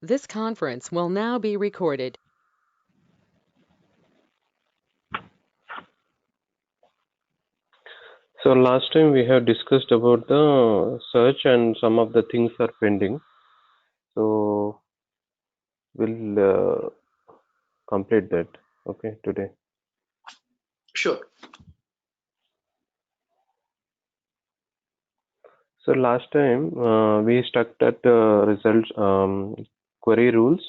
This conference will now be recorded. So last time we have discussed about the search and some of the things are pending. So we'll complete that, okay, today. Sure. So last time we stuck at results, query rules,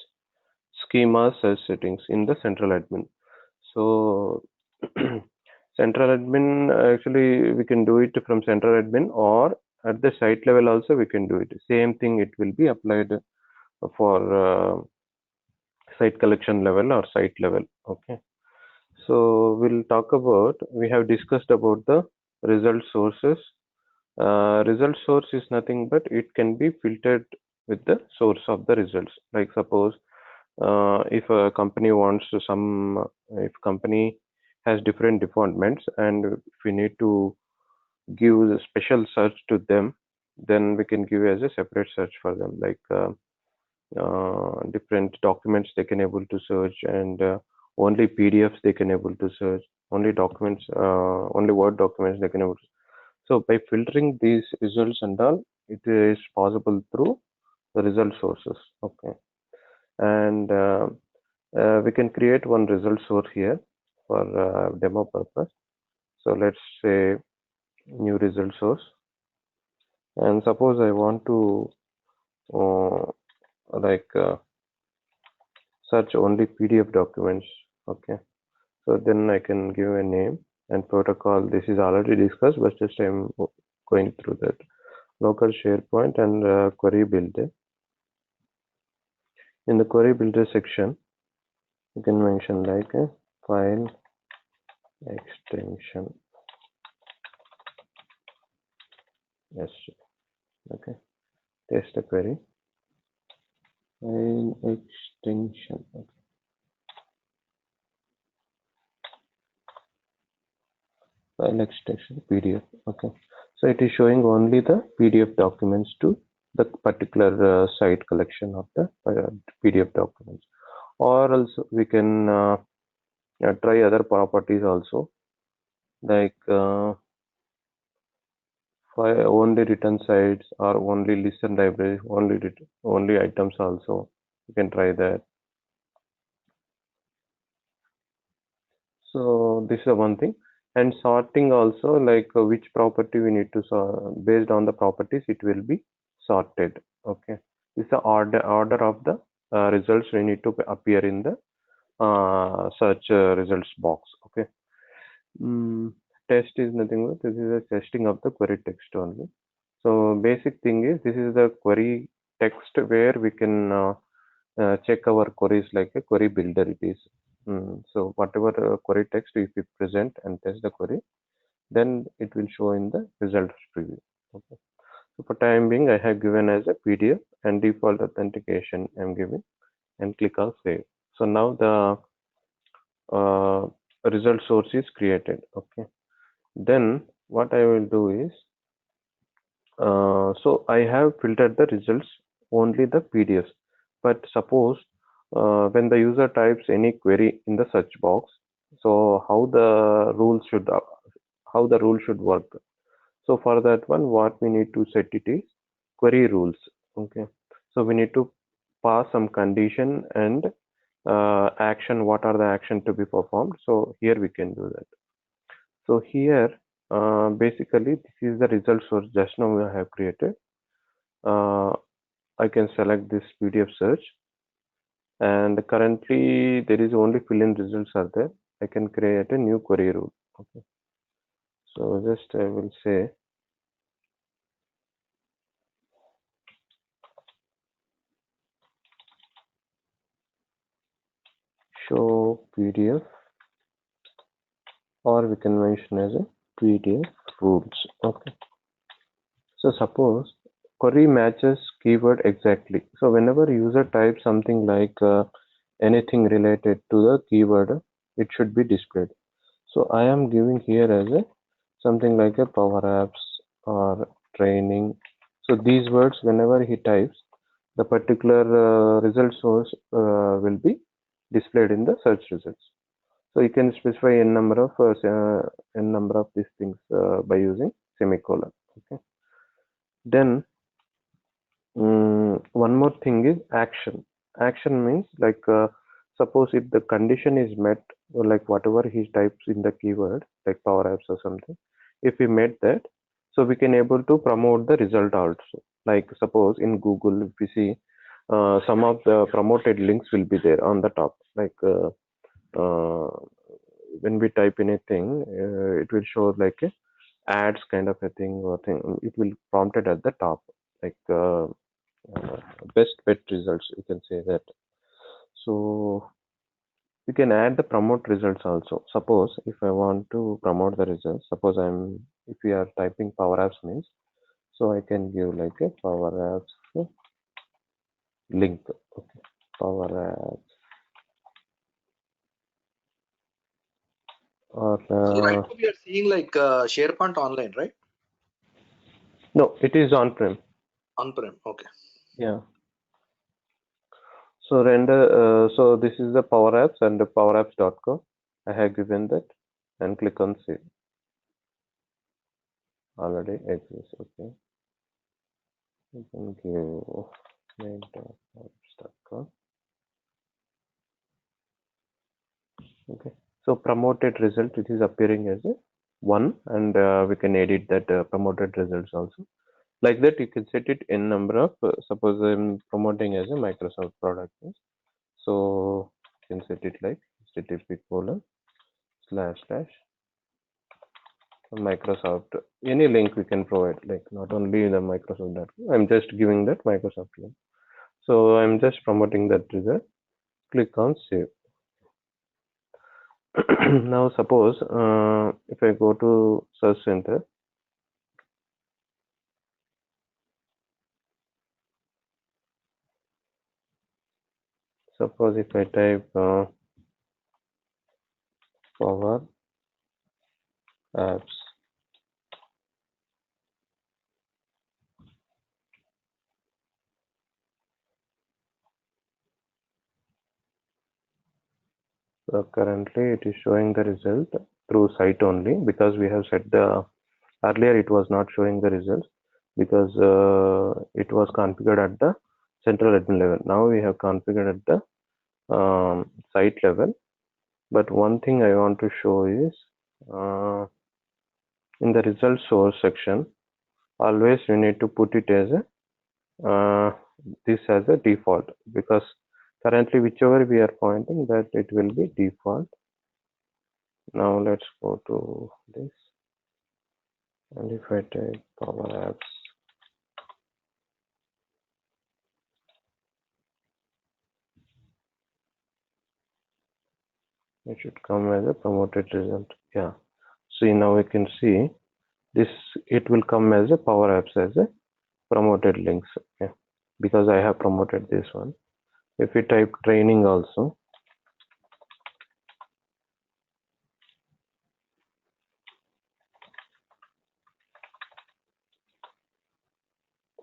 schema, search settings in the central admin. So central admin, actually we can do it from central admin, or at the site level also we can do it. Same thing, it will be applied for site collection level or site level. Okay. So we'll talk about, we have discussed about the result sources. Result source is nothing but it can be filtered with the source of the results. Like suppose if a company wants to if company has different departments and if we need to give a special search to them, then we can give as a separate search for them. Like different documents they can able to search, and only PDFs they can able to search, only documents, only Word documents they can able to. So by filtering these results and all, it is possible through the result sources. Okay, and we can create one result source here for demo purpose. So let's say new result source, and suppose I want to like search only PDF documents. Okay, so then I can give a name and protocol. This is already discussed, but just I'm going through that. Local SharePoint and query builder. In the query builder section, you can mention like a file extension. Yes. Okay. Test the query. File extension. Okay. File extension PDF. Okay. So it is showing only the PDF documents to the particular site collection of the PDF documents. Or also we can try other properties also, like only written sites or only list and library, only items also. You can try that. So this is one thing. And sorting also, like which property we need to sort. Based on the properties it will be sorted. Okay, this is the order of the results we need to appear in the search results box. Okay. Test is nothing but this is a testing of the query text only. So basic thing is this is the query text where we can check our queries like a query builder it is. So whatever query text if we present and test the query, then it will show in the results preview. Okay. So for time being, I have given as a PDF and default authentication I'm giving, and click on save. So now the result source is created. Okay. Then what I will do is, so I have filtered the results only the PDFs. But suppose when the user types any query in the search box, so how the rule should work. So for that one, what we need to set it is query rules. Okay. So we need to pass some condition and action. What are the action to be performed? So here we can do that. So here, basically, this is the result source just now we have created. I can select this PDF search, and currently there is only fill-in results are there. I can create a new query rule. Okay. So just I will say show PDF, or we can mention as a PDF rules. Okay. So suppose query matches keyword exactly. So whenever user types something like anything related to the keyword, it should be displayed. So I am giving here as a something like a power apps or training. So these words, whenever he types, the particular result source will be displayed in the search results. So you can specify n number of these things by using semicolon. Okay. Then one more thing is action. Action means like suppose if the condition is met, or like whatever he types in the keyword, like Power Apps or something, if we met that, so we can able to promote the result also. Like suppose in Google, if we see some of the promoted links will be there on the top, like when we type anything, it will show like a ads kind of a thing, or thing. It will prompted at the top, like best bet results, you can say that. So you can add the promote results also. Suppose if I want to promote the results, suppose if we are typing Power Apps means, so I can give like a Power Apps link. Okay, Power Apps, or So right now we are seeing like SharePoint online, right? no, it is on-prem. On-prem. Okay. Yeah. So render. So this is the Power Apps and the powerapps.com. I have given that, and click on save. Already exists. Okay. You can give main.apps.com. Okay. So promoted result, it is appearing as a one, and we can edit that promoted results also. Like that, you can set it in number of. Suppose I'm promoting as a Microsoft product. So you can set it like http:// Microsoft. Any link we can provide, like not only the Microsoft.com. I'm just giving that Microsoft link. So I'm just promoting that result. Click on save. Now suppose if I go to search center, suppose if I type Power Apps, so currently it is showing the result through site only, because we have set the earlier it was not showing the results because it was configured at the central admin level. Now we have configured at the site level. But one thing I want to show is in the result source section, always you need to put it as a this as a default, because currently whichever we are pointing, that it will be default. Now let's go to this, and if I type Power Apps, it should come as a promoted result. Yeah, see, now we can see this, it will come as a Power Apps as a promoted links. Okay, because I have promoted this one. If we type training also,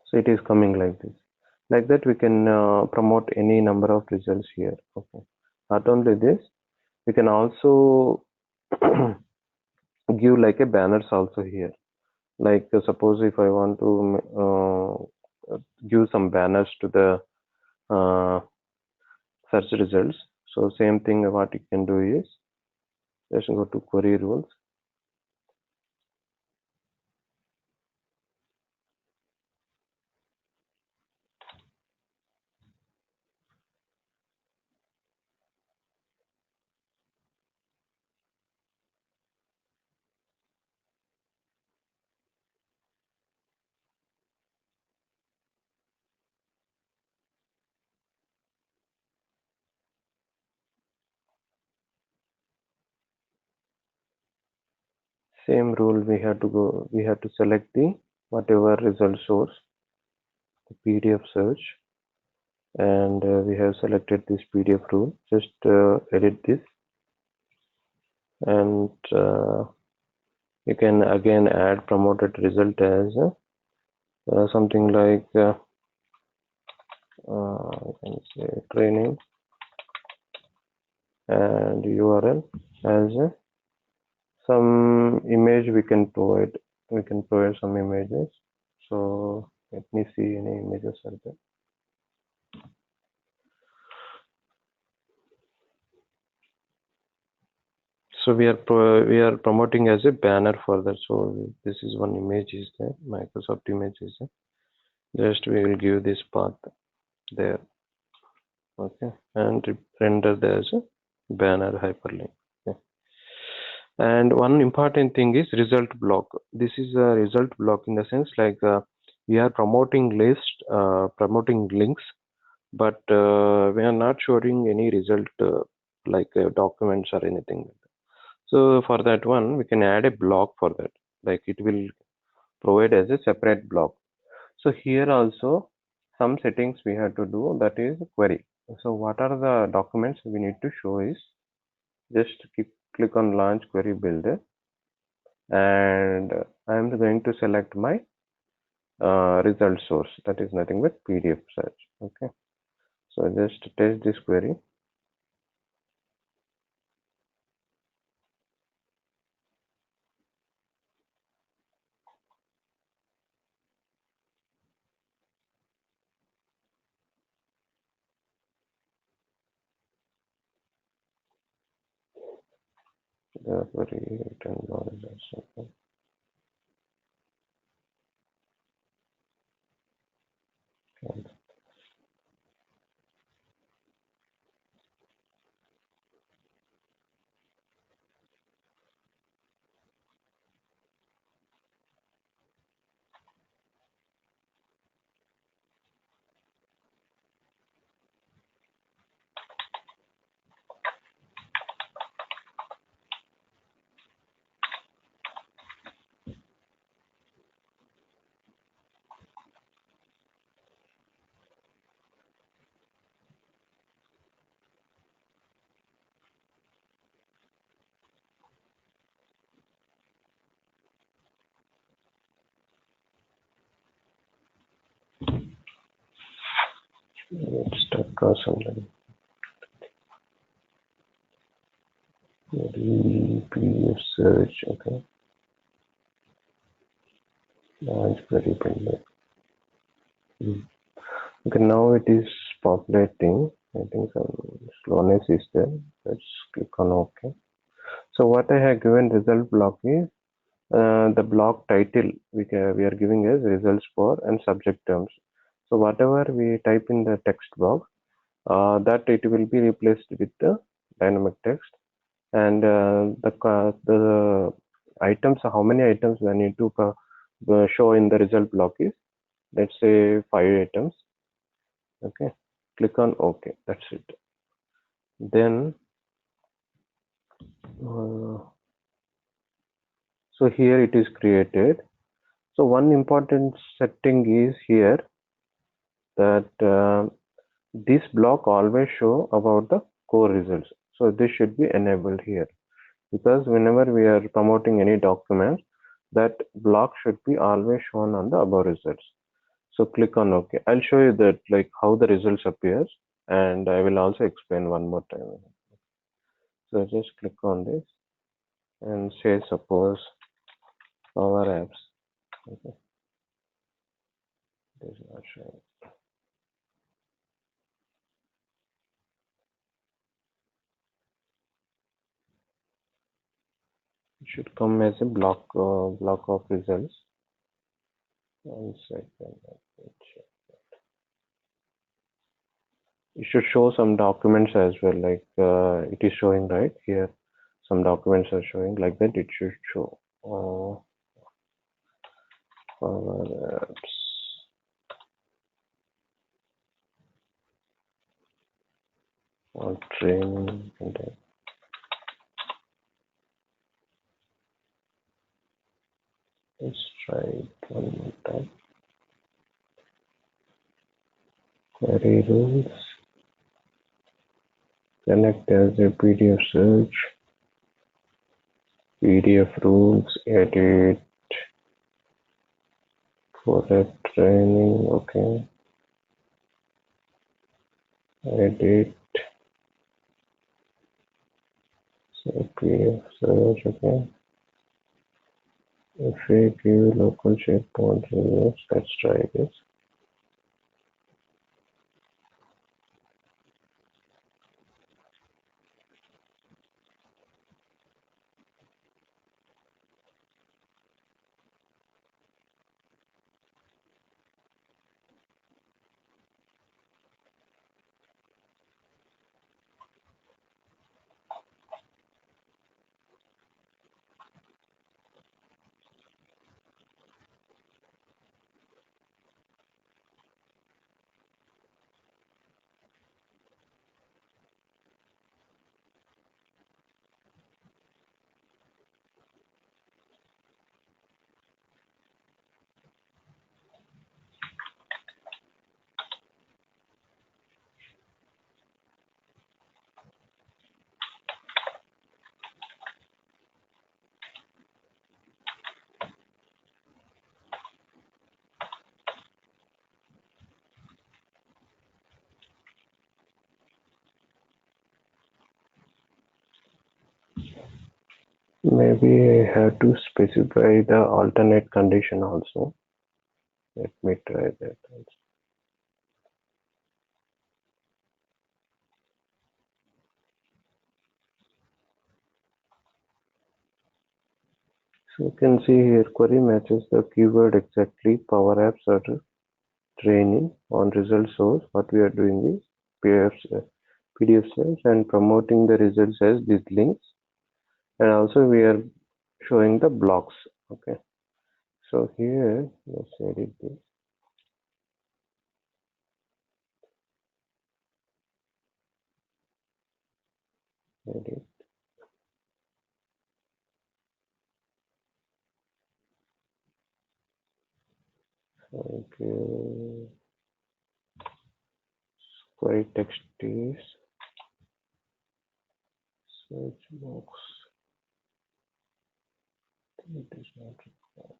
so it is coming like this. Like that, we can promote any number of results here. Okay, not only this, we can also give like a banners also here. Like suppose if I want to give some banners to the search results, so same thing what you can do is just go to query rules. Same rule, we have to select the whatever result source, the PDF search, and we have selected this PDF rule. Just edit this, and you can again add promoted result as something like I can say training and URL as some image we can provide. We can provide some images. So let me see any images are there. So we are promoting as a banner for that. So this is one image is there. Microsoft image is there. Just we will give this path there. Okay, and render there as a banner hyperlink. Okay. And one important thing is result block. This is a result block in the sense like we are promoting promoting links, but we are not showing any result like documents or anything. So for that one, we can add a block for that. Like it will provide as a separate block. So here also some settings we have to do, that is query. So what are the documents we need to show is just click on launch query builder, and I am going to select my result source, that is nothing but PDF search. Okay, so just test this query. The query return results. Okay. Let's start cross-online. PDF search. Okay. Launch query builder. Okay, now it is populating. I think some slowness is there. Let's click on OK. So what I have given result block is the block title we are giving as results for and subject terms. So whatever we type in the text box, that it will be replaced with the dynamic text, and the items, how many items we need to show in the result block is, let's say 5 items. Okay, click on OK. That's it. Then so here it is created. So one important setting is here that this block always show about the core results. So this should be enabled here, because whenever we are promoting any document, that block should be always shown on the above results. So click on OK. I'll show you that like how the results appears, and I will also explain one more time. So just click on this and say suppose Power Apps. Okay. It is not showing. It should come as a block of results. 1 second. It should show some documents as well, like it is showing right here. Some documents are showing like that. It should show. Power Apps. Or training. Let's try it one more time. Query rules. Connect as a PDF search. PDF rules. Edit. For that training. Okay. edit, CPF search. Okay. If we give local sharepoint results, let's try this. Maybe I have to specify the alternate condition also. Let me try that also. So you can see here query matches the keyword exactly. Power Apps are training on result source. What we are doing is PDF slides and promoting the results as these links, and also we are showing the blocks. Okay, so here let's edit this. Edit. Okay. Query text is search box. It is not required.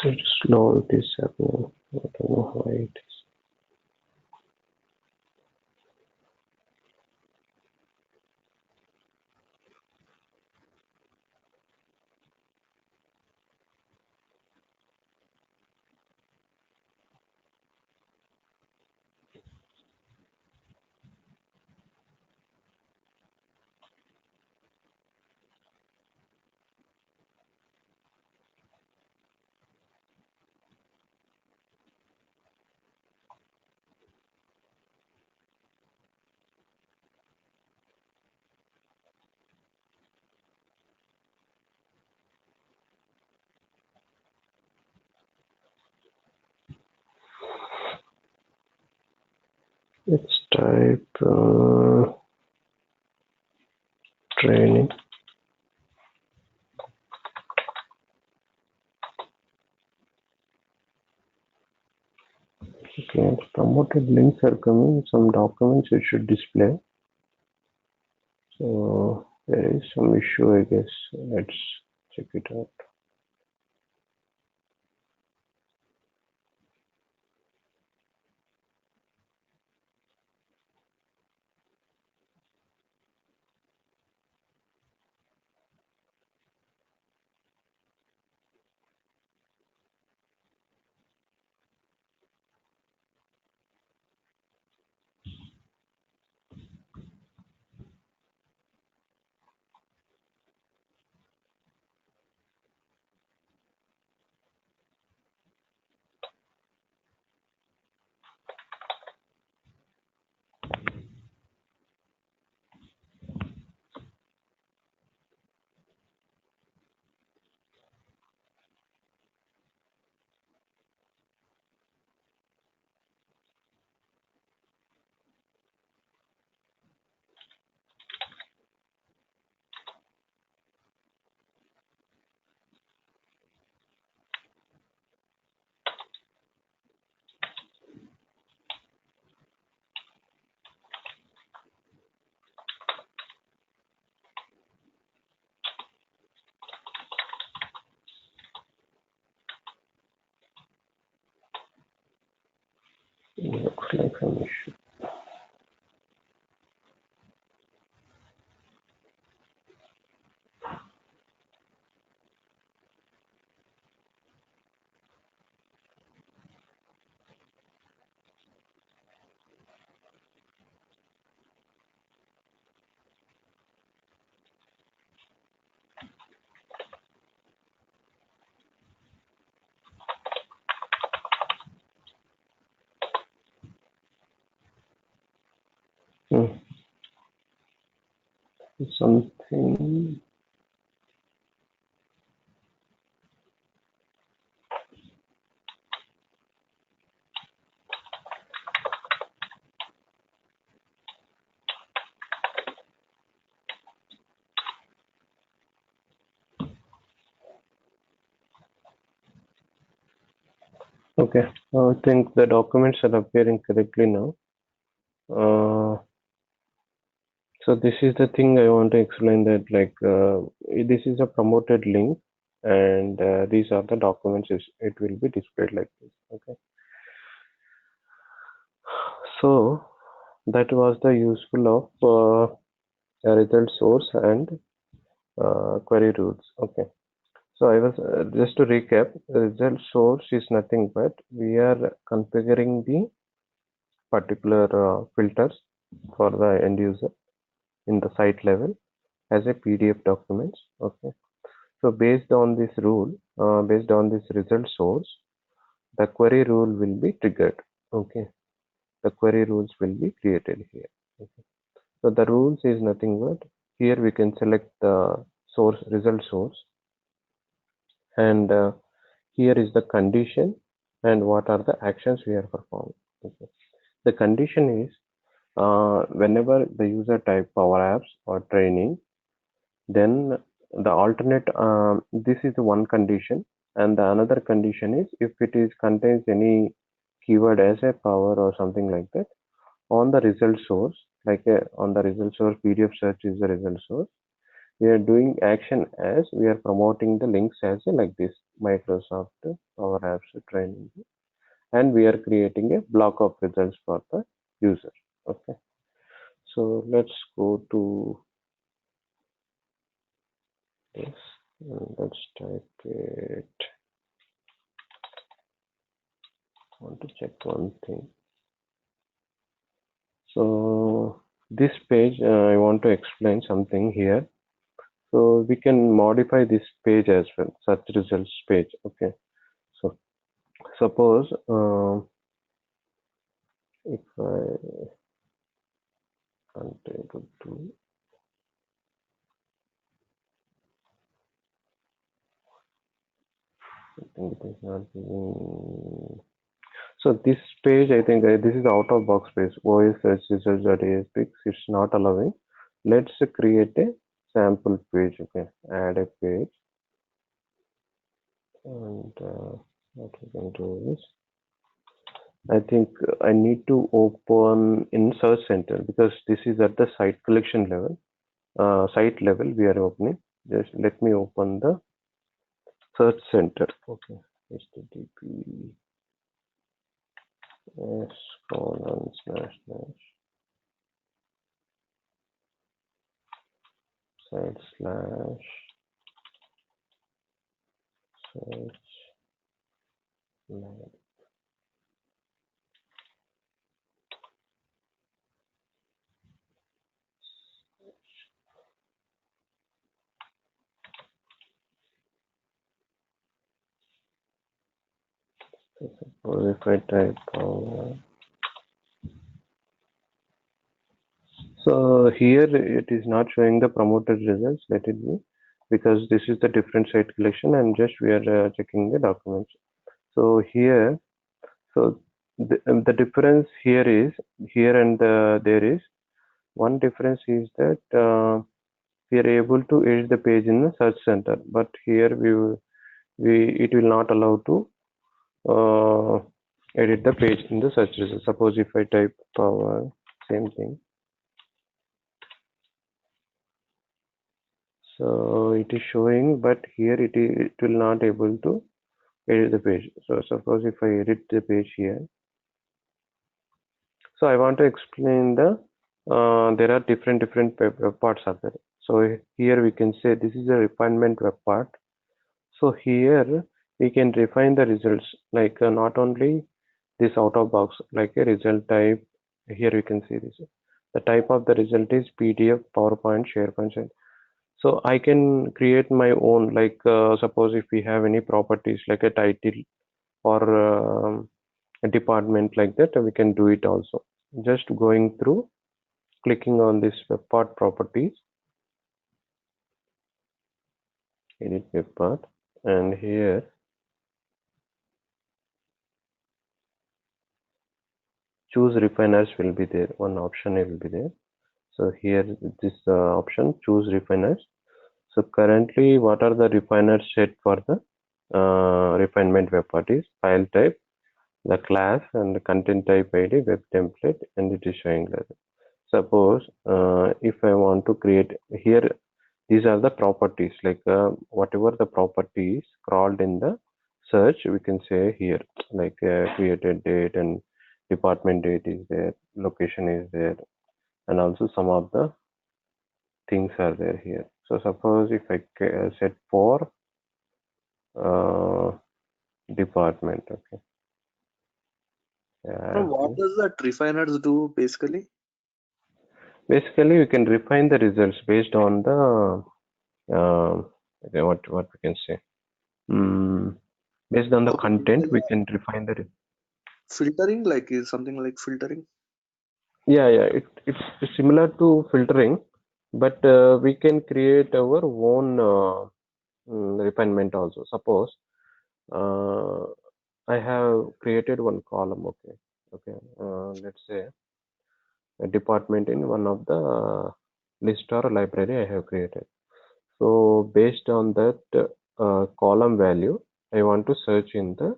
So slow it is happening. I don't know why it is. Let's type training. Okay, promoted links are coming. Some documents it should display. So there is some issue, I guess. Let's check it out. some issue. Something. Okay, I think the documents are appearing correctly now. So this is the thing I want to explain, that like this is a promoted link, and these are the documents. It will be displayed like this. Okay. So that was the useful of result source and query rules. Okay. So I was just to recap, result source is nothing but we are configuring the particular filters for the end user in the site level as a PDF documents. Okay. So based on this rule, based on this result source, the query rule will be triggered. Okay. The query rules will be created here. Okay. So the rules is nothing but here we can select the source, result source, and here is the condition and what are the actions we are performing. Okay. The condition is whenever the user type Power Apps or training, then the alternate this is one condition, and the another condition is if it is contains any keyword as a power or something like that on the result source, like on the result source PDF search is the result source, we are doing action as we are promoting the links as a, like this Microsoft Power Apps training, and we are creating a block of results for the user. Okay, so let's go to this and let's type it. I want to check one thing. So this page, I want to explain something here. So we can modify this page as well, search results page. Okay. So suppose if I can't able to, I think it is not giving. So this page, I think this is out of box page. OS search results.asp. It's not allowing. Let's create a sample page. Okay, add a page, and what we can do is, I think I need to open in search center because this is at the site collection level, site level we are opening. Just let me open the search center. Okay, https colon slash slash site slash search lab. So suppose if I type so here it is not showing the promoted results. Let it be, because this is the different site collection and just we are checking the documents. So here, so the difference here is here and there is one difference is that we are able to edit the page in the search center, but here we it will not allow to uh, edit the page in the search result. Suppose if I type power, same thing. So it is showing, but here it will not able to edit the page. So suppose if I edit the page here, So I want to explain there are different web parts are there. So here we can say this is a refinement web part. So here we can refine the results like not only this out of box like a result type. Here we can see this. The type of the result is PDF, PowerPoint, SharePoint. So I can create my own like suppose if we have any properties like a title or a department like that, we can do it also. Just going through, clicking on this web part properties, edit web part, and here choose refiners will be there. One option will be there. So here this option choose refiners. So currently, what are the refiners set for the refinement web part is file type, the class, and the content type ID, web template, and it is showing that. Suppose if I want to create here, these are the properties like whatever the properties crawled in the search, we can say here like created date and department date is there, location is there, and also some of the things are there here. So suppose if I set for uh, department, okay, Now, yeah, what does that refiners do basically? basically we can refine the results based on the okay, what we can say. Mm, based on the Okay, it is content, we can refine the. filtering, like is something like filtering. Yeah, yeah, it's similar to filtering, but we can create our own refinement also. Suppose uh, I have created one column. Okay, okay. Let's say a department in one of the list or library I have created. So based on that column value, I want to search in the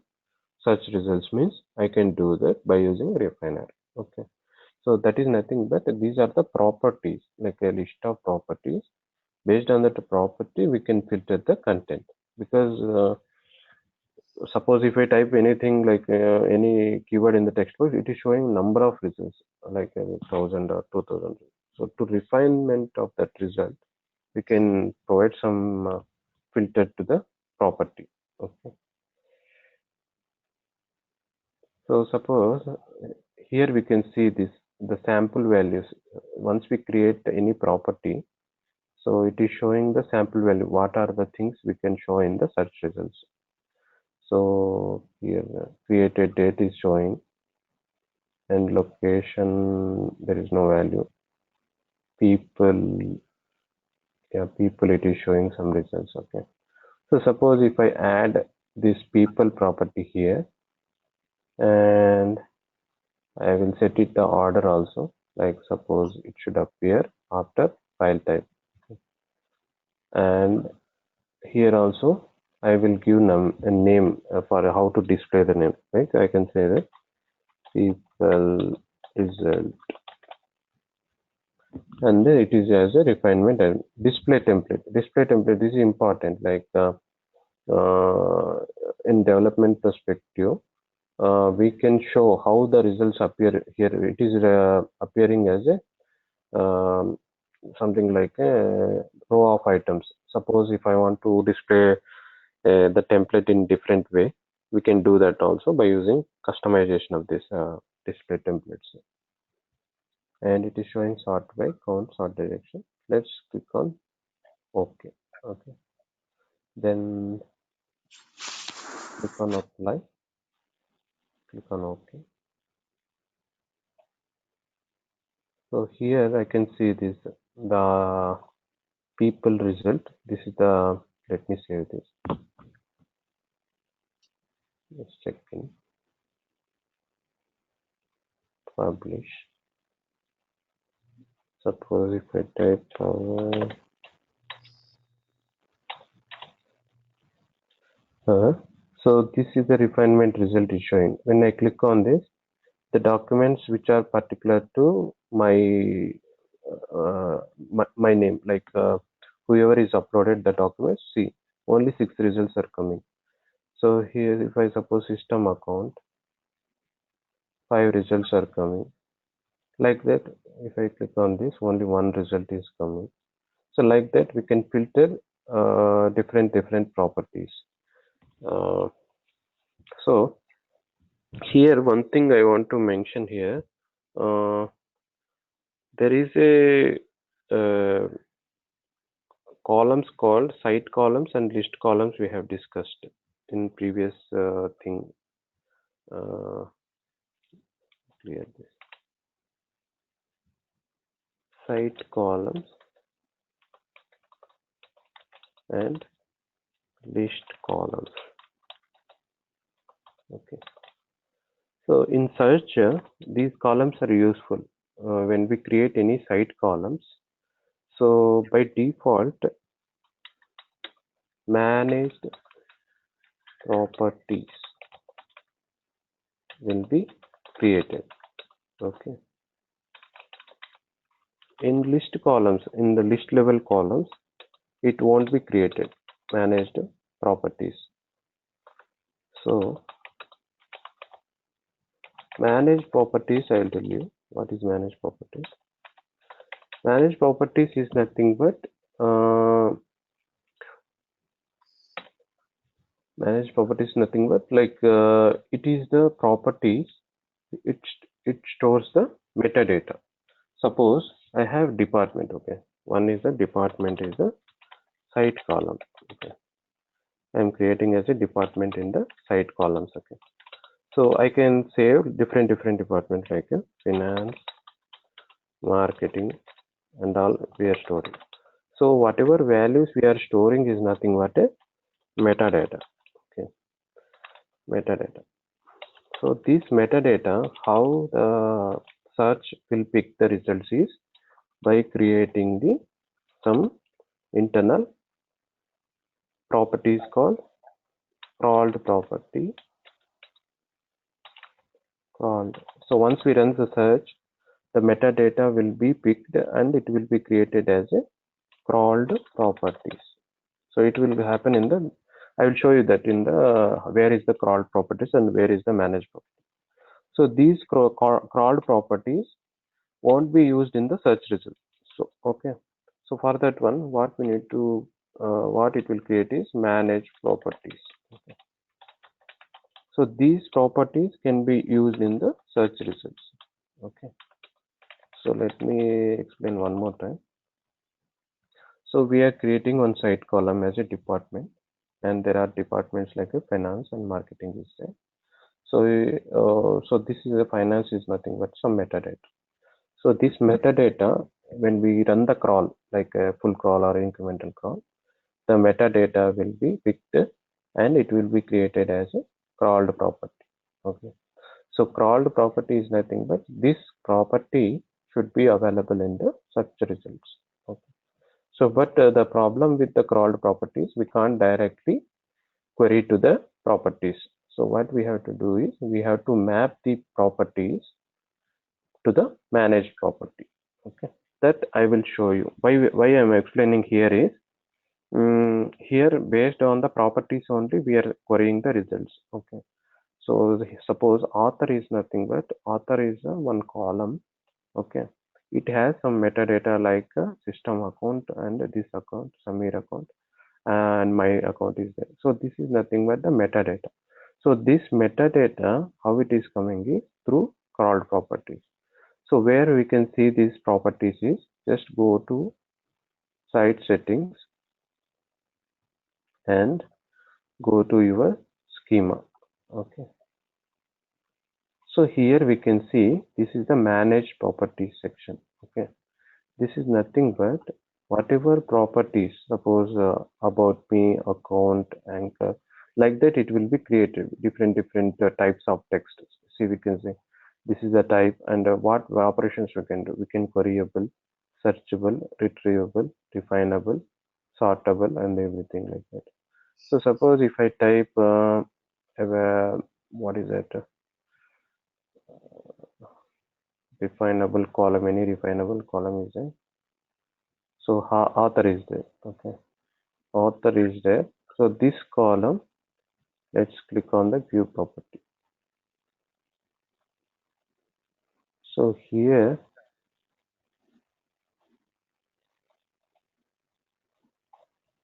search results means I can do that by using refiner. Okay. So that is nothing but these are the properties, like a list of properties. Based on that property, we can filter the content. Because suppose if I type anything like any keyword in the text box, it is showing number of results, like 1,000 or 2,000. So to refinement of that result, we can provide some filter to the property. Okay. So suppose here we can see this the sample values. Once we create any property, so it is showing the sample value. What are the things we can show in the search results? So here created date is showing and location there is no value. People, yeah, people it is showing some results. Okay. So suppose if I add this people property here and I will set it the order also. Like suppose it should appear after file type. And here also I will give a name for how to display the name. Right? I can say that people result, and it is as a refinement and display template. Display template is important. Like uh, in development perspective, we can show how the results appear here. It is appearing as a something like a row of items. Suppose if I want to display the template in different way, we can do that also by using customization of this display templates. And it is showing sort by count, sort direction. Let's click on OK. Okay. Then click on apply. Click on OK. So here I can see this the people result. This is the, let me save this. Let's check in. Publish. Suppose if I type so this is the refinement result is showing. When I click on this, the documents which are particular to my name, like whoever is uploaded the documents, see only 6 results are coming. So here if I suppose system account, 5 results are coming. Like that, if I click on this, only one result is coming. So like that, we can filter different properties. Uh, so here, one thing I want to mention here, uh, there is a columns called site columns and list columns we have discussed in previous thing. Clear this. Site columns and list columns. Okay. So in search, these columns are useful when we create any site columns. So by default, managed properties will be created. Okay. In list columns, in the list level columns, it won't be created. Managed properties. So managed properties, I'll tell you what is managed properties. Managed properties is nothing but managed properties nothing but like it is the properties. It it stores the metadata. Suppose I have department. Okay, one is the department is the site column. Okay, I'm creating as a department in the site columns. Okay, so I can save different departments like finance, marketing, and all we are storing. So whatever values we are storing is nothing but a metadata. Okay, metadata. So this metadata, how the search will pick the results is by creating the some internal properties called crawled property. Crawled. So once we run the search, the metadata will be picked and it will be created as a crawled properties. So it will happen in the, I will show you that in the where is the crawled properties and where is the managed property. So these crawled properties won't be used in the search result. So okay. So for that one, what we need to what it will create is manage properties. Okay. So these properties can be used in the search results. Okay. So let me explain one more time. So we are creating one site column as a department, and there are departments like a finance and marketing is there. So so this is a finance is nothing but some metadata. So this metadata, when we run the crawl, like a full crawl or incremental crawl, the metadata will be picked and it will be created as a crawled property. Okay. So crawled property is nothing but this property should be available in the search results. Okay. So, but the problem with the crawled properties, we can't directly query to the properties. So what we have to do is we have to map the properties to the managed property. Okay, that I will show you. Why I'm explaining here is here based on the properties only we are querying the results. Okay, so suppose author is nothing but author is one column. Okay, it has some metadata like system account and this account, Samir account, and my account is there. So this is nothing but the metadata. So this metadata, how it is coming is through crawled properties. So where we can see these properties is just go to site settings and go to your schema. Okay. So here we can see this is the manage properties section. Okay. This is nothing but whatever properties, suppose about me, account, anchor, like that it will be created different types of text. See, we can say this is the type and what operations we can do. We can queryable, searchable, retrievable, refinable, sortable, and everything like that. So suppose if I type what is that refinable column, any refinable column is there. So author is there. Okay, author is there. So this column, let's click on the view property. So here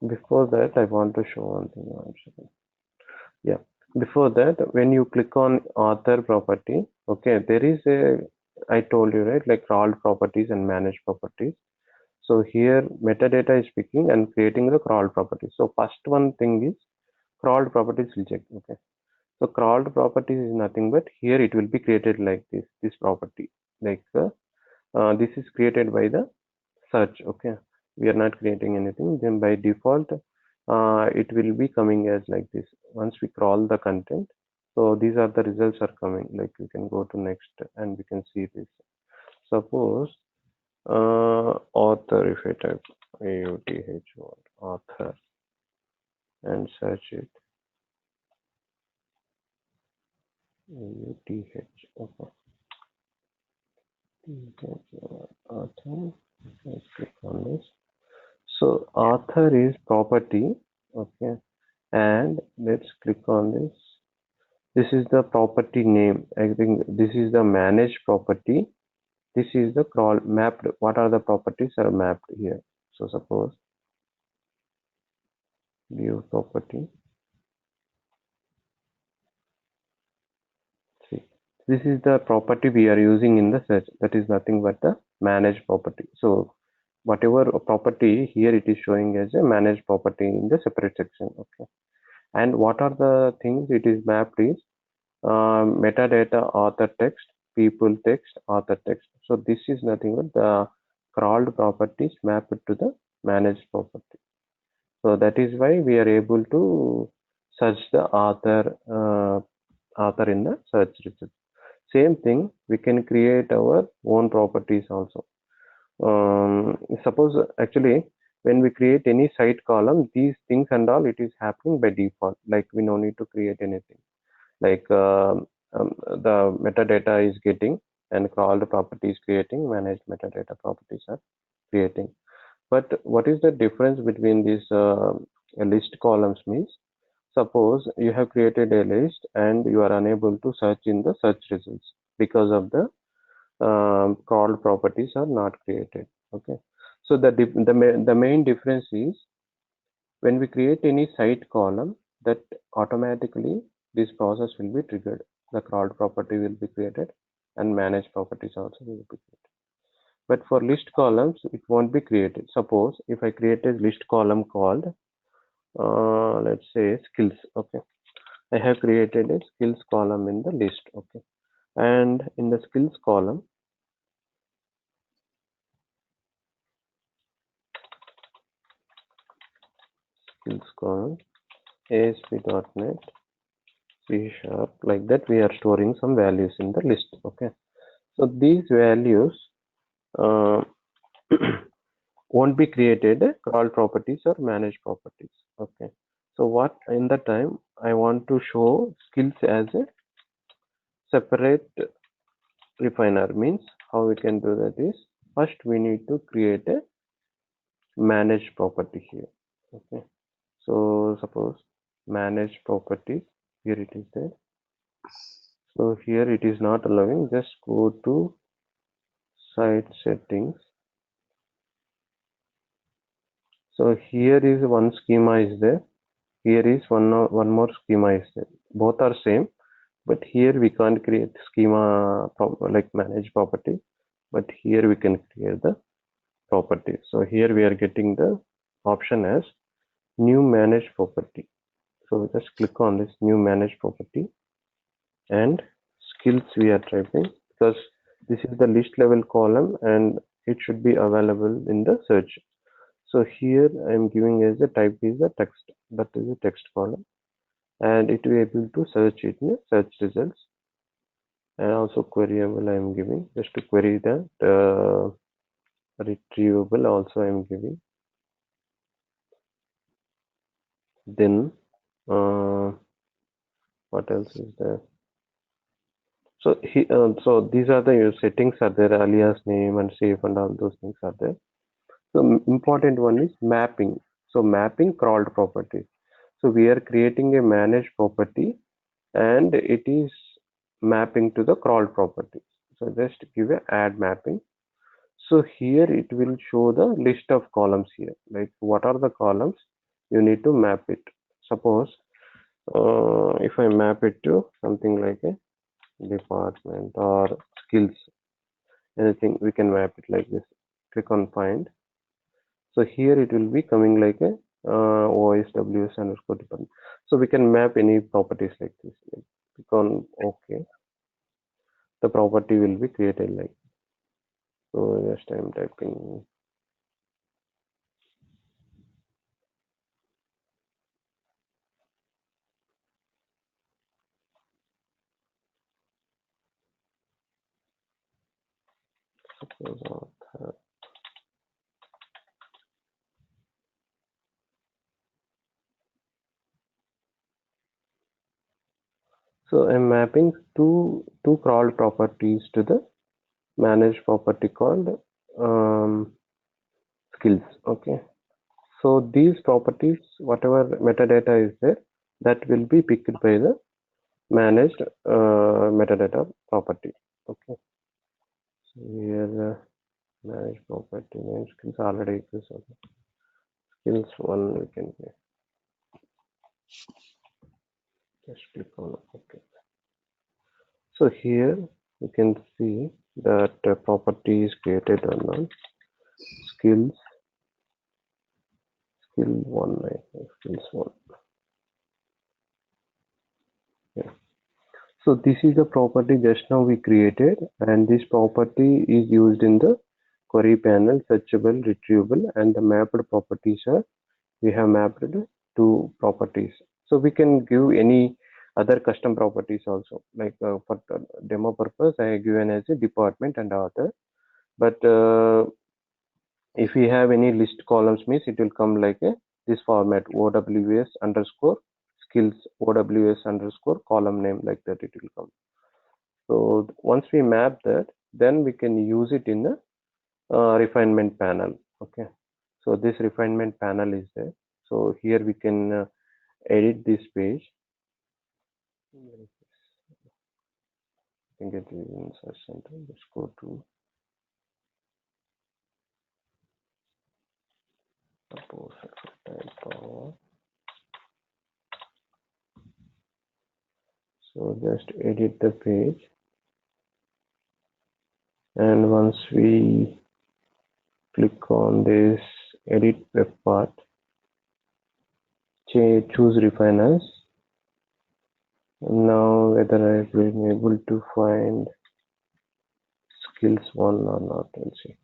Before that, I want to show one thing. One second. Yeah. Before that, when you click on author property, okay, there is a, I told you, right, like crawled properties and managed properties. So here metadata is picking and creating the crawled property. So first one thing is crawled properties will check. Okay. So crawled properties is nothing but here it will be created like this property. Like this is created by the search. Okay. We are not creating anything. Then by default, it will be coming as like this. Once we crawl the content, so these are the results are coming. Like you can go to next and we can see this. Suppose author, if I type AUTH author and search it, AUTH, okay, author, let's click on this. So author is property, okay, and let's click on this. This is the property name. I think this is the managed property. This is the crawl mapped. What are the properties are mapped here? So suppose view property. See, this is the property we are using in the search. That is nothing but the managed property. So whatever property here it is showing as a managed property in the separate section. Okay. And what are the things it is mapped is metadata, author text, people text, author text. So this is nothing but the crawled properties mapped to the managed property. So that is why we are able to search the author in the search results. Same thing, we can create our own properties also. Suppose actually when we create any site column, these things and all it is happening by default. Like we no need to create anything. Like the metadata is getting and crawled properties creating, managed metadata properties are creating. But what is the difference between these list columns means? Suppose you have created a list and you are unable to search in the search results because of the crawled properties are not created. Okay. So the main difference is when we create any site column, that automatically this process will be triggered. The crawled property will be created and managed properties also will be created. But for list columns, it won't be created. Suppose if I create a list column called, let's say skills. Okay. I have created a skills column in the list. Okay. And in the skills column, ASP.NET C sharp, like that we are storing some values in the list. Okay. So these values uh, won't be created crawl properties or managed properties. Okay. So what in the time I want to show skills as a separate refiner means how we can do that is first we need to create a managed property here. Okay. So suppose managed properties, here it is there. So here it is not allowing, just go to site settings. So here is one schema is there. Here is one more schema is there. Both are same, but here we can't create schema like manage property, but here we can create the property. So here we are getting the option as new manage property. So just click on this new manage property and skills we are typing because this is the list level column and it should be available in the search. So here I am giving as a type is the text, that is a text column, and it will be able to search it in search results. And also queryable I am giving just to query that retrievable also I am giving. Then what else is there? So so these are the settings are there, alias name and safe and all those things are there. So important one is mapping. So mapping crawled properties. So we are creating a managed property and it is mapping to the crawled property. So just give a add mapping. So here it will show the list of columns here. Like what are the columns? you need to map it. Suppose if I map it to something like a department or skills, anything, we can map it like this. Click on find. So here it will be coming like a OSWS underscore department. So we can map any properties like this. Like, click on OK. The property will be created like. So just I'm typing. Suppose author. So I'm mapping two crawled properties to the managed property called skills. Okay. So these properties, whatever metadata is there, that will be picked by the managed metadata property. Okay. So here managed property name skills already exists. Okay. Skills one we can just click on OK. So here you can see that property is created on skills skill one, skills one. Yeah. So this is the property just now we created, and this property is used in the query panel, searchable, retrievable, and the mapped properties are, we have mapped two properties. So we can give any other custom properties also, like for the demo purpose I have given as a department and author. But if we have any list columns means it will come like a this format, OWS underscore skills, OWS underscore column name, like that it will come. So once we map that, then we can use it in the refinement panel. Okay. So this refinement panel is there. So here we can edit this page. You can get it in search center. Let's go to suppose type of. So just edit the page, and once we click on this edit web path, choose refine as. Now whether I've been able to find skills one or not, let's see.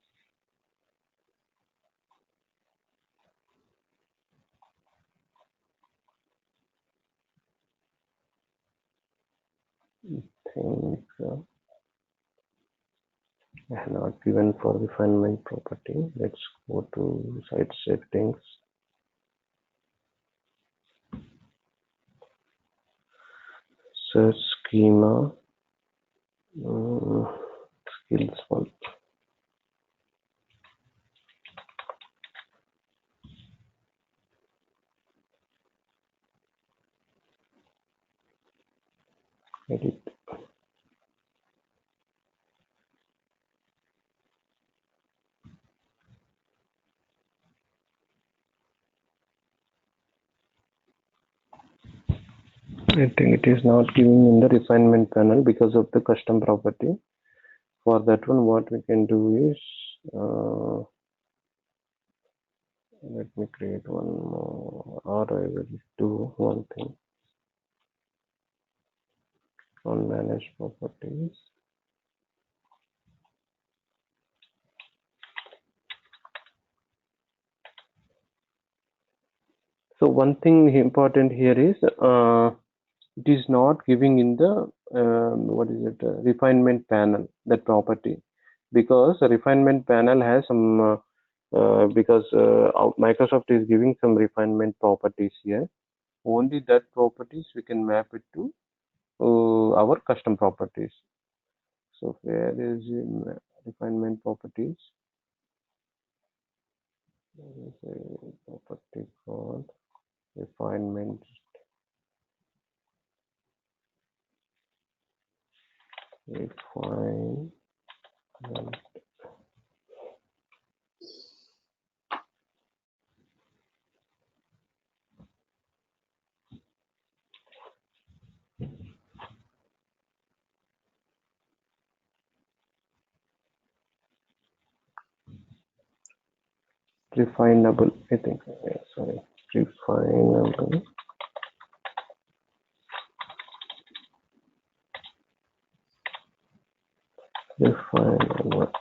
Think I have not given for refinement property. Let's go to site settings. Search schema. Skills one. Edit. I think it is not giving in the refinement panel because of the custom property. For that one, what we can do is let me create one more, or I will do one thing on manage properties. So one thing important here is it is not giving in the what is it refinement panel, that property, because the refinement panel has some because Microsoft is giving some refinement properties here. Only that properties we can map it to our custom properties. So where is refinement properties? There is a property called refinement. Refine. refinable, I think. Yeah, sorry, refinable. Refinable.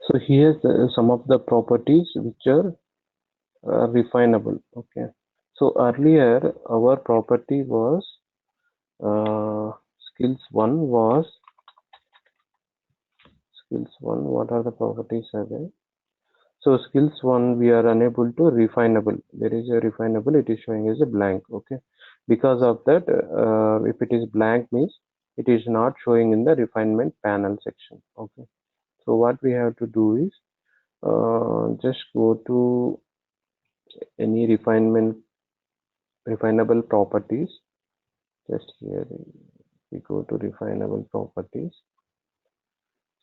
So here's some of the properties which are refinable. Okay. So earlier our property was skills one was skills one. What are the properties are there? So skills one we are unable to refinable. There is a refinable. It is showing as a blank. Okay. Because of that, if it is blank means it is not showing in the refinement panel section. Okay. So what we have to do is just go to any refinable properties. Just here we go to refinable properties.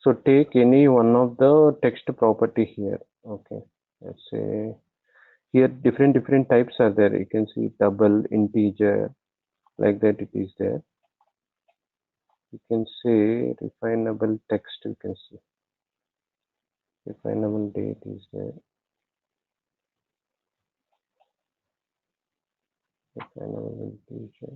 So take any one of the text property here. Okay, let's say here different types are there. You can see double, integer, like that it is there. You can say refinable text. You can see refinable date is there. Refinable integer.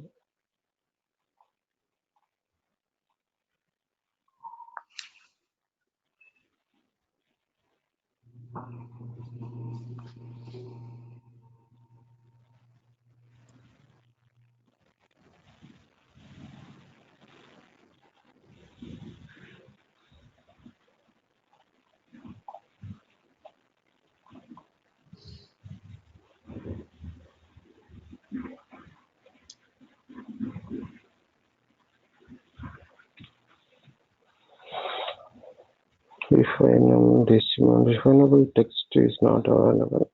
Refinable decimal. Refinable text is not available.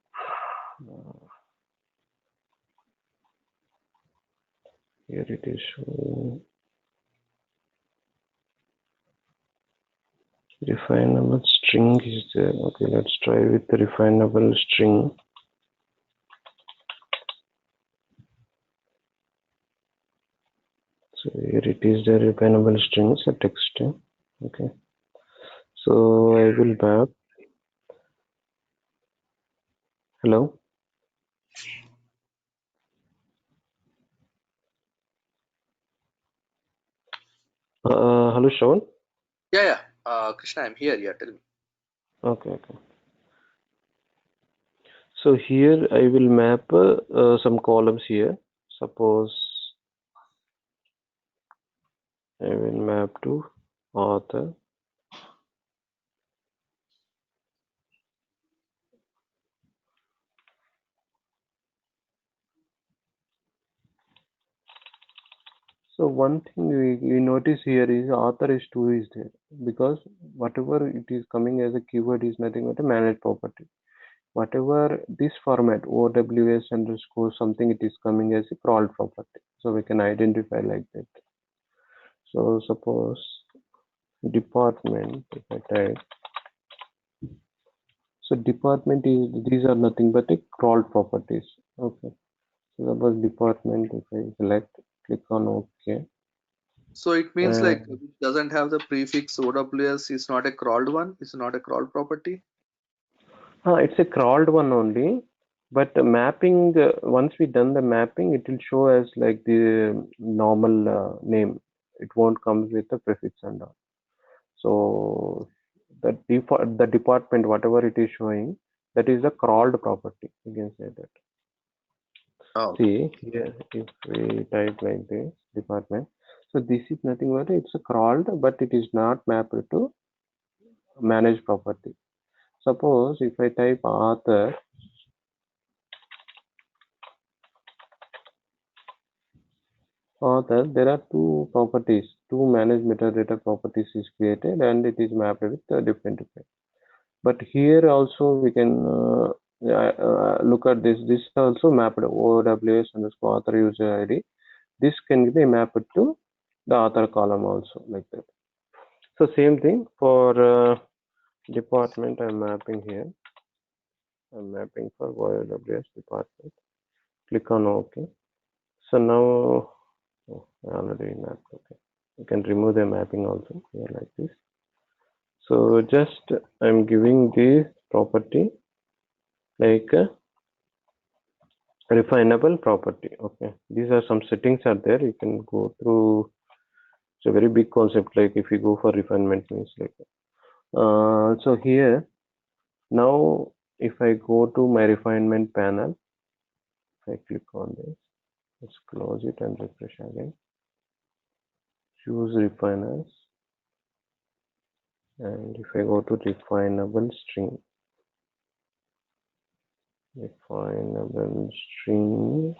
Here it is showing refinable string is there. Okay, let's try with the refinable string. So here it is the refinable strings, a text. Okay, so I will map. Hello. Hello, Sean. Yeah. Krishna, I'm here. Yeah, tell me. Okay. So here I will map some columns here. Suppose I will map to author. So one thing we notice here is author is 2 is there because whatever it is coming as a keyword is nothing but a managed property. Whatever this format OWS underscore something it is coming as a crawled property. So we can identify like that. So suppose department, if I type, so department is these are nothing but a crawled properties. Okay. So suppose department, if I select, click on OK. So it means like And it doesn't have the prefix OWS is not a crawled one. It's not a crawled property. it's a crawled one only. But the mapping, once we done the mapping, it will show as like the normal name. It won't come with the prefix and all. So the department, whatever it is showing, that is a crawled property. You can say that. Oh, See here, if we type like this, department. So this is nothing but it's a crawled, but it is not mapped to managed property. Suppose if I type author, there are two properties, two managed metadata properties is created and it is mapped with different. But here also we can look at this. This also mapped OWS underscore author user ID. This can be mapped to the author column also like that. So same thing for department. I'm mapping here. I'm mapping for OWS department. Click on OK. So now I already mapped. Okay. You can remove the mapping also here like this. So just I'm giving this property like a refinable property. Okay, these are some settings are there. You can go through. It's a very big concept. Like if you go for refinement means like. So here now, if I go to my refinement panel, if I click on this, let's close it and refresh again. Choose refiners, and if I go to refinable string, refinable string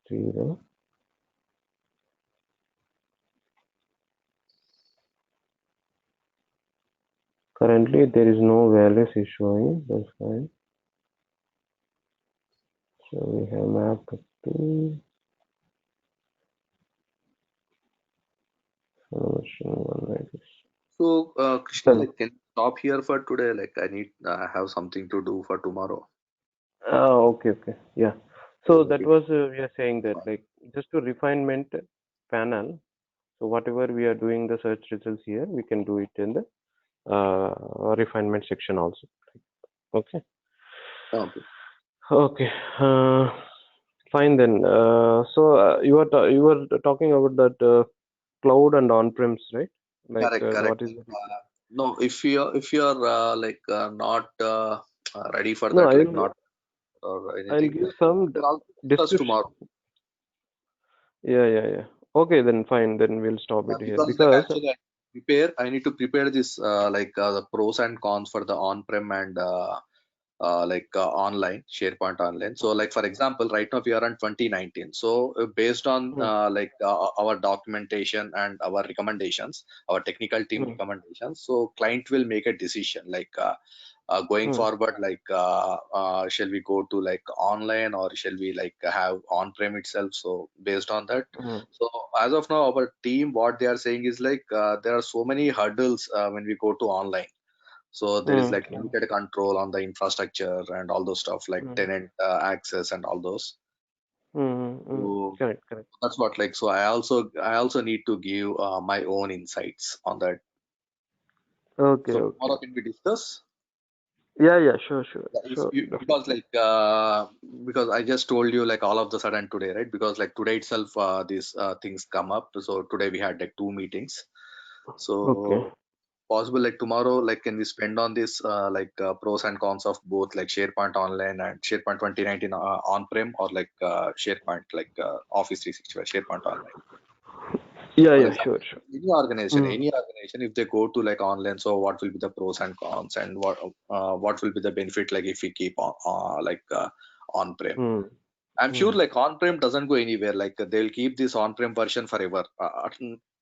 0. Currently, there is no values is showing. That's fine. So we have mapped to string 1 like this. So, Krishna, Done. like, can you stop here for today? Like, I have something to do for tomorrow. Okay, okay, yeah. So So, that was we are saying that like just to refinement panel. So whatever we are doing the search results here, we can do it in the refinement section also. Okay. okay. Okay. Fine then. So you were talking about that cloud and on-premise, right? Like Correct, correct. what is Like, the difference? no, if you're not ready for No, that, like not or I'll anything, give some we'll also discuss description. tomorrow. Yeah, yeah, yeah. Okay, then fine. Then we'll stop it here Because like because actually I need to prepare this the pros and cons for the on-prem and online SharePoint online. So like for example, right now we are on 2019. So based on mm, our documentation and our recommendations, our technical team mm, recommendations, so client will make a decision like going mm, forward, like shall we go to like online or shall we like have on-prem itself. So based on that, mm, so as of now our team what they are saying is like there are so many hurdles when we go to online. So there is mm, like limited control on the infrastructure and all those stuff like mm, tenant access and all those. So correct, correct. that's what like, so I also need to give my own insights on that. Okay, So okay. tomorrow can we discuss? Yeah, yeah, sure, sure, Yeah, if sure, you, because definitely. like because I just told you like all of the sudden today, right? Because like today itself these things come up. So today we had like two meetings. Okay. So possible like tomorrow, like can we spend on this pros and cons of both like SharePoint online and SharePoint 2019 on-prem, or like SharePoint Office 365 SharePoint online. Yeah, For yeah, example, sure, sure. Mm, any organization, if they go to like online, so what will be the pros and cons, and what will be the benefit like if we keep on-prem? mm, I'm sure mm. like on-prem doesn't go anywhere. Like they'll keep this on-prem version forever.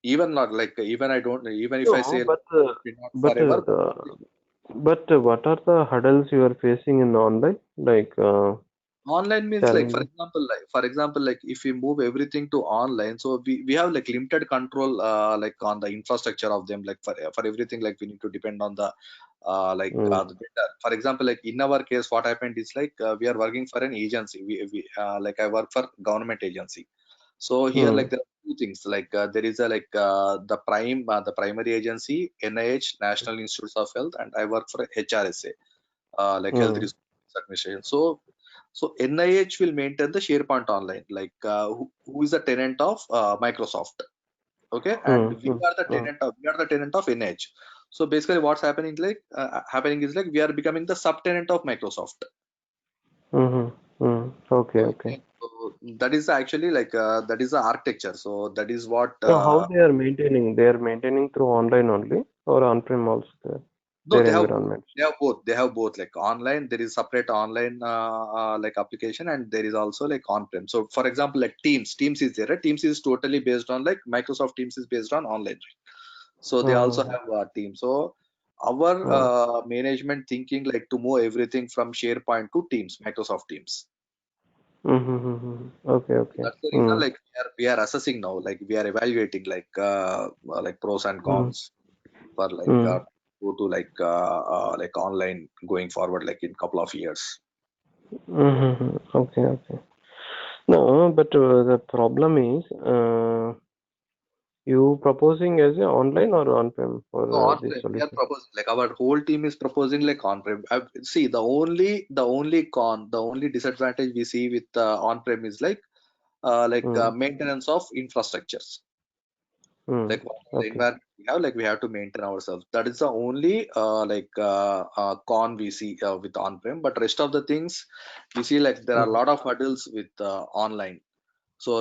Even not like even I don't even if I say No, like not but forever, but what are the hurdles you are facing in online? Like online means like challenging. for example like if we move everything to online, so we have like limited control like on the infrastructure of them, like for everything like we need to depend on the Mm, the vendor. For example, like in our case what happened is like we are working for an agency. We like I work for government agency. So here like mm, there are two things like there is a the primary agency NIH, National Institutes of Health, and I work for HRSA, like Health mm, Resources Administration. So NIH will maintain the SharePoint online, like who is the tenant of Microsoft. Okay, and mm, mm, mm, we are the tenant of NIH. So basically, what's happening is like we are becoming the subtenant of Microsoft. mm, mm. Okay, So, okay. so that is actually like that is the architecture. So that is what So how they are maintaining? They are maintaining through online only or on-prem also no, their they have both. environments. They have both. They have both. Like online, there is separate online like application, and there is also like on-prem. So, for example, like Teams, Teams is there. Right? Teams is totally based on like Microsoft Teams is based on online. So they also Mm, have a team. So our mm, management thinking like to move everything from SharePoint to Teams, Microsoft Teams. Okay, So okay. that's the reason Mm, like we are assessing now, like we are evaluating like pros and mm, cons for mm, go to like online going forward like in couple of years. Okay, okay. No, but the problem is, You proposing as a online or on-prem for No, this on-prem. We are solution? proposing like our whole team is proposing like on-prem. See, the only disadvantage we see with on-prem is like Hmm. maintenance of infrastructures. Hmm. Like whatever the Okay. environment we have, like we have to maintain ourselves. That is the only con we see with on-prem. But rest of the things we see like there are a Hmm. lot of hurdles with online.